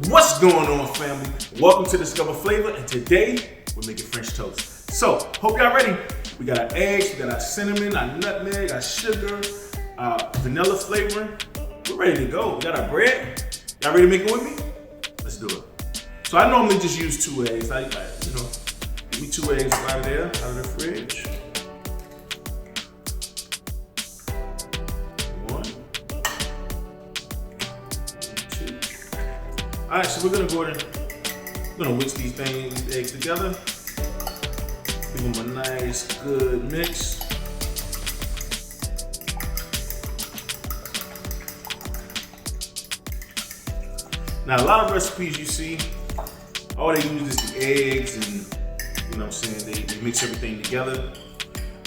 What's going on, family? Welcome to Discover Flavor, and today we're making French toast. So, hope y'all ready. We got our eggs, we got our cinnamon, our nutmeg, our sugar, our vanilla flavoring. We're ready to go. We got our bread. Y'all ready to make it with me? Let's do it. So I normally just use 2 eggs. Give me 2 eggs out of there, out of the fridge. 1, 2. All right, so we're gonna whisk these eggs together. Give them a nice, good mix. Now, a lot of recipes you see, all they use is the eggs and, you know what I'm saying, they mix everything together.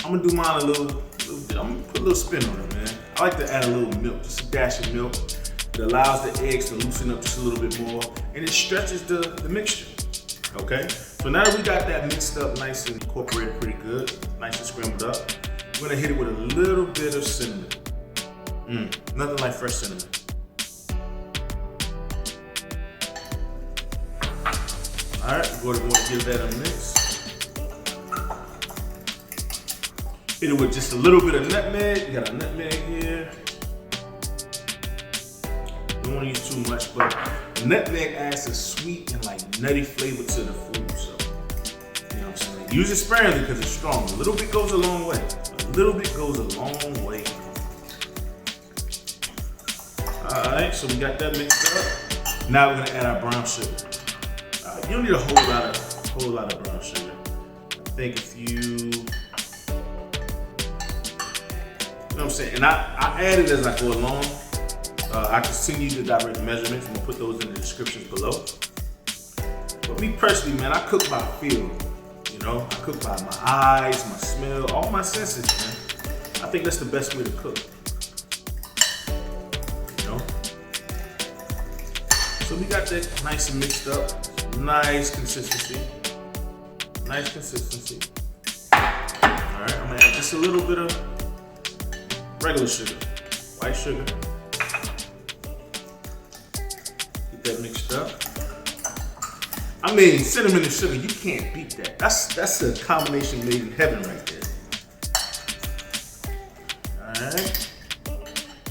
I'm gonna do mine a little bit. I'm gonna put a little spin on it, man. I like to add a little milk, just a dash of milk. It allows the eggs to loosen up just a little bit more, and it stretches the mixture, okay? So now that we got that mixed up nice and incorporated pretty good, nice and scrambled up, we're gonna hit it with a little bit of cinnamon. Nothing like fresh cinnamon. All right, we're going to give that a mix. Hit it with just a little bit of nutmeg. We got a nutmeg here. Don't want to use too much, but nutmeg adds a sweet and like nutty flavor to the food. So, you know what I'm saying? Use it sparingly because it's strong. A little bit goes a long way. A little bit goes a long way. All right, so we got that mixed up. Now we're gonna add our brown sugar. You don't need a whole lot of brown sugar. I think if you know what I'm saying? And I add it as I go along. I can send you the direct measurements and we'll put those in the descriptions below. But me personally, man, I cook by feel. You know, I cook by my eyes, my smell, all my senses, man. I think that's the best way to cook. You know? So we got that nice and mixed up. Nice consistency. Nice consistency. All right, I'm gonna add just a little bit of regular sugar, white sugar. Get that mixed up. I mean, cinnamon and sugar, you can't beat that. That's a combination made in heaven right there. All right.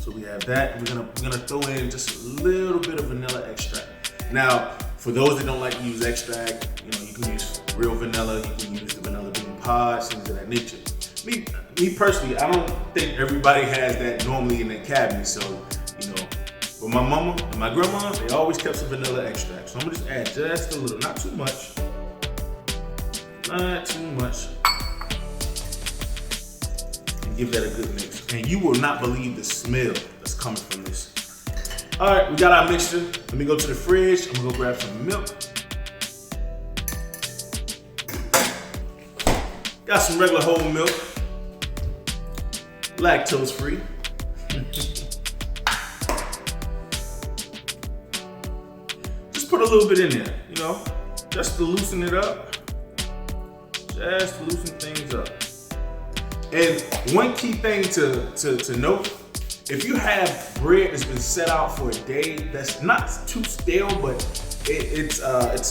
So we have that. We're gonna throw in just a little bit of vanilla extract. Now, for those that don't like to use extract, you know, you can use real vanilla. You can use the vanilla bean pods, things of that nature. Me personally, I don't think everybody has that normally in their cabinet. So, you know, but my mama and my grandma, they always kept some vanilla extract. So I'm gonna just add just a little, not too much. Not too much. And give that a good mix. And you will not believe the smell that's coming from this. All right, we got our mixture. Let me go to the fridge. I'm gonna go grab some milk. Got some regular whole milk. Lactose free. Just put a little bit in there, you know, just to loosen it up. Just to loosen things up. And one key thing to note, if you have bread that's been set out for a day, that's not too stale, but it's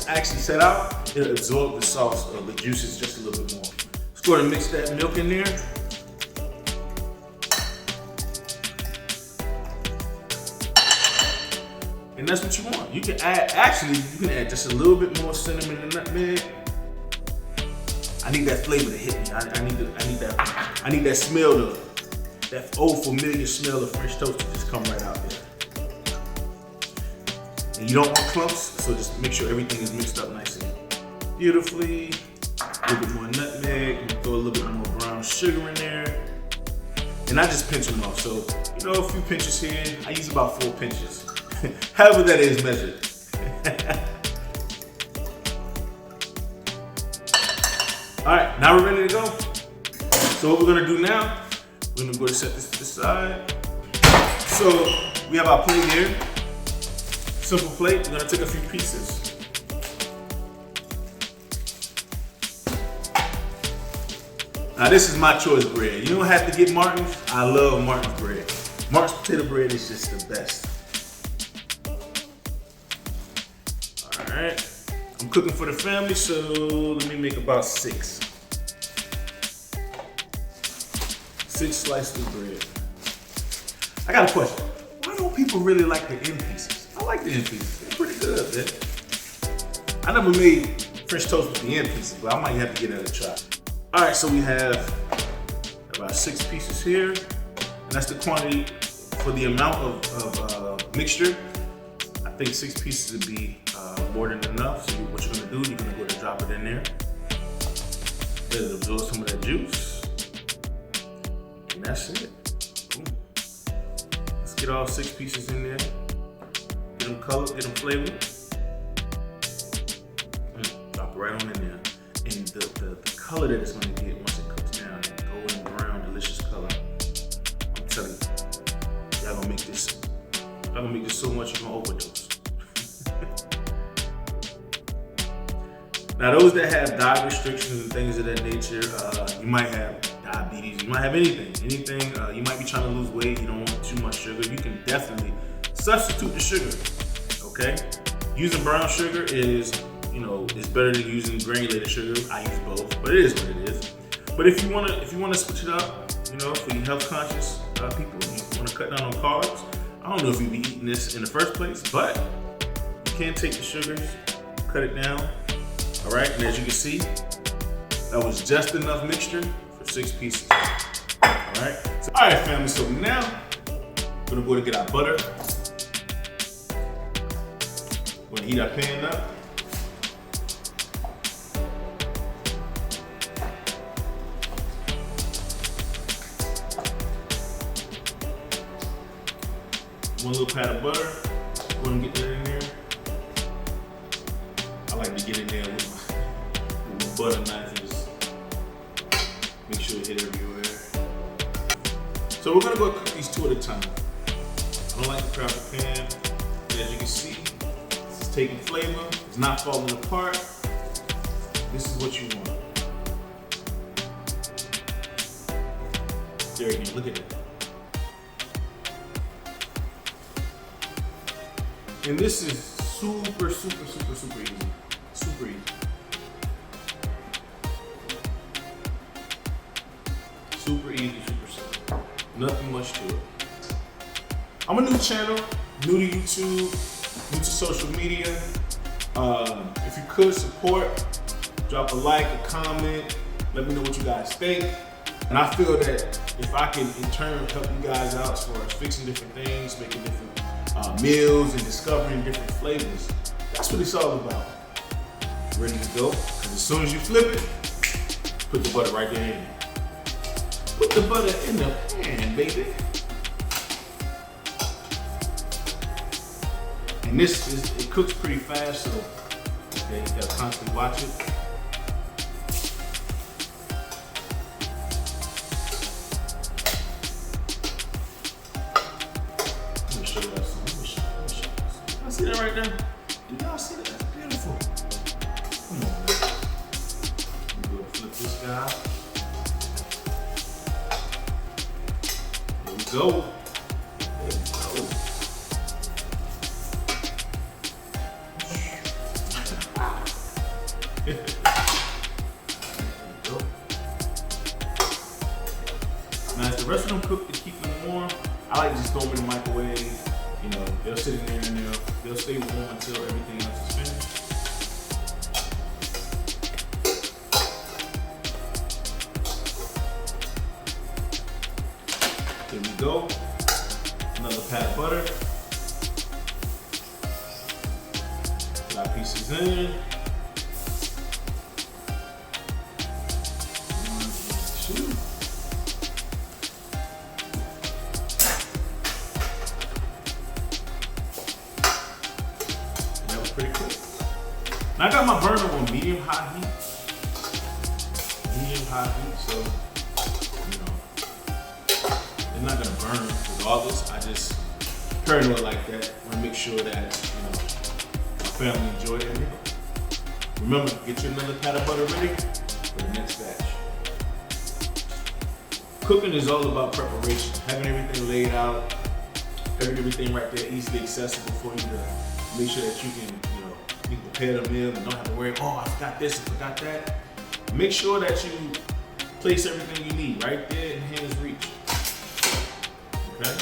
actually set out, it'll absorb the sauce or the juices just a little bit more. Let's go ahead and mix that milk in there. And that's what you want. You can add just a little bit more cinnamon and nutmeg. I need that flavor to hit me. I need that smell that old familiar smell of French toast to just come right out there. And you don't want clumps, so just make sure everything is mixed up nice and beautifully. A little bit more nutmeg, throw a little bit more brown sugar in there. And I just pinch them off. So, you know, a few pinches here. I use about 4 pinches. However that is measured. All right, now we're ready to go. So what we're gonna do now, we're gonna go and set this to the side. So we have our plate here. Simple plate, we're gonna take a few pieces. Now this is my choice bread. You don't have to get Martin's. I love Martin's bread. Martin's potato bread is just the best. right? I'm cooking for the family, so let me make about 6. 6 slices of bread. I got a question. Why don't people really like the end pieces? I like the end pieces. They're pretty good, man. I never made French toast with the end pieces, but I might have to give that a try. All right, so we have about 6 pieces here, and that's the quantity for the amount of mixture. I think 6 pieces would be more than enough. So what you're gonna do, you're gonna go to drop it in there. Let it absorb some of that juice. And that's it. Boom. Let's get all 6 pieces in there. Get them colored, get them flavored. Drop it right on in there. And the color that it's gonna get once it cooks down, that golden brown, delicious color. I'm telling you, y'all gonna make this so much you're gonna overdose. Now, those that have diet restrictions and things of that nature, you might have diabetes, you might have anything. You might be trying to lose weight, you don't want too much sugar. You can definitely substitute the sugar, okay? Using brown sugar is better than using granulated sugar. I use both, but it is what it is. But if you wanna switch it up, for your health conscious people, you wanna cut down on carbs. I don't know if you'd be eating this in the first place, but you can take the sugars, cut it down. All right, and as you can see, that was just enough mixture for 6 pieces. All right, family, so now we're gonna go to get our butter. We're gonna heat our pan up. One little pat of butter. Go and get that in there. I like to get in there with my butter knife and just make sure it hit everywhere. So we're gonna go cook these 2 at a time. I don't like to crowd the pan. As you can see, it's taking flavor. It's not falling apart. This is what you want. There again, look at it. And this is super easy. Super easy. Super easy, super simple. Nothing much to it. I'm a new channel, new to YouTube, new to social media. If you could support, drop a like, a comment, let me know what you guys think. And I feel that if I can in turn help you guys out as far as fixing different things, making different meals and discovering different flavors. That's what it's all about. Ready to go? Because as soon as you flip it, put the butter right there in there. Put the butter in the pan, baby. And it cooks pretty fast, so you gotta constantly watch it. See that right there? Do y'all see that? That's beautiful. Come on, man. We're gonna flip this guy. There we go. There we go. There we go. Now, as the rest of them cook to keep them warm, I like to just throw them in the microwave. They'll sit in there and they'll stay warm until everything else is finished. There we go. Another pat of butter. Put our pieces in. 1, 2. Pretty quick. Now I got my burner on medium-high heat. Medium-high heat, so it's not gonna burn regardless. I just paranoid like that. I want to make sure that my family enjoy it. Remember, get you another pat of butter ready for the next batch. Cooking is all about preparation, having everything laid out, having everything right there easily accessible for you to make sure that you can prepare the meal and don't have to worry, oh, I forgot this, I forgot that. Make sure that you place everything you need right there in hand's reach. Okay?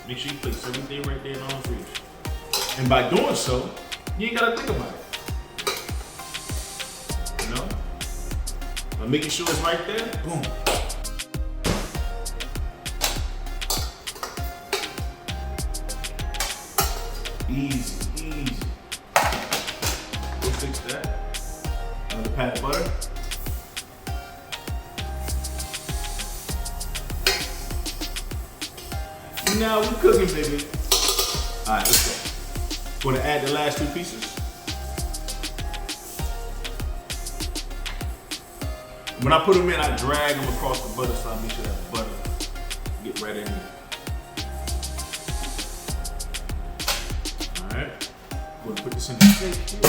Make sure you place everything right there in arm's reach. And by doing so, you ain't gotta think about it. You know? By making sure it's right there, boom. Easy, easy. We'll fix that. Another pat of butter. Now we're cooking, baby. All right, let's go. Gonna add the last 2 pieces. When I put them in, I drag them across the butter so I make sure that butter get right in there. All right, we're gonna put this in the sink here.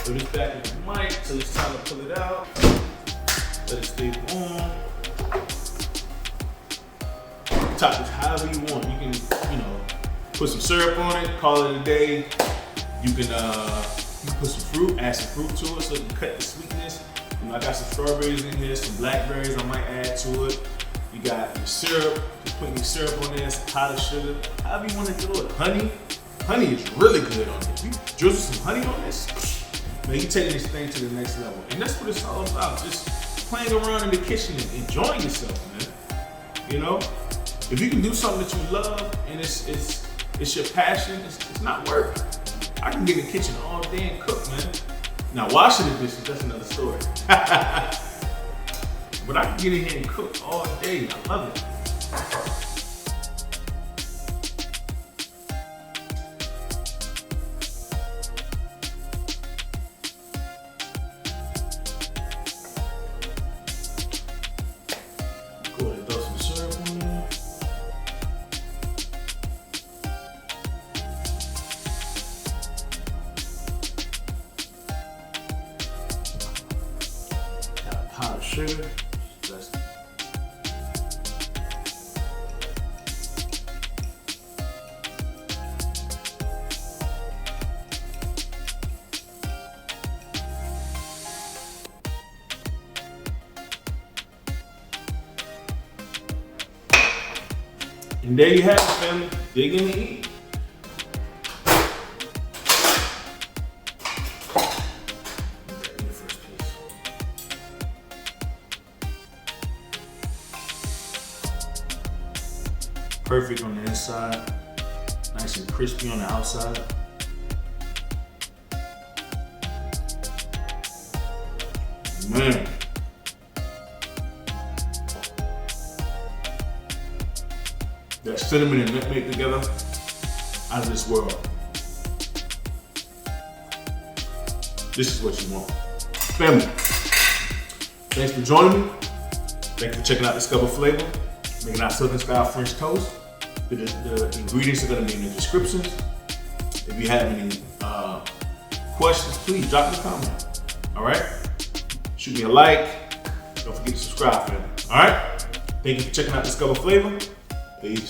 Put this back in the mic till it's time to pull it out. Let it stay warm. Top it however you want. You can, you know, put some syrup on it, call it a day. You can put some fruit, add some fruit to it so you can cut the sweetness. You know, I got some strawberries in here, some blackberries I might add to it. You got your syrup, just putting your syrup on there, some powdered sugar, however you want to do it. Honey is really good on this. You drizzle some honey on this, man, you taking this thing to the next level. And that's what it's all about, just playing around in the kitchen and enjoying yourself, man. You know? If you can do something that you love and it's your passion, it's not work. I can get in the kitchen all day and cook, man. Now washing the dishes, that's another story. But I can get in here and cook all day. I love it. Go ahead and throw some syrup on there. Powdered sugar, just and there you have it, family. Dig in and eat. Perfect on the inside, nice and crispy on the outside. Man. That cinnamon and nutmeg together, out of this world. This is what you want. Family, thanks for joining me. Thanks for checking out Discover Flavor, making our Southern style French toast. The ingredients are gonna be in the descriptions. If you have any questions, please drop me a comment. All right? Shoot me a like. Don't forget to subscribe, family. All right? Thank you for checking out Discover Flavor. Peace.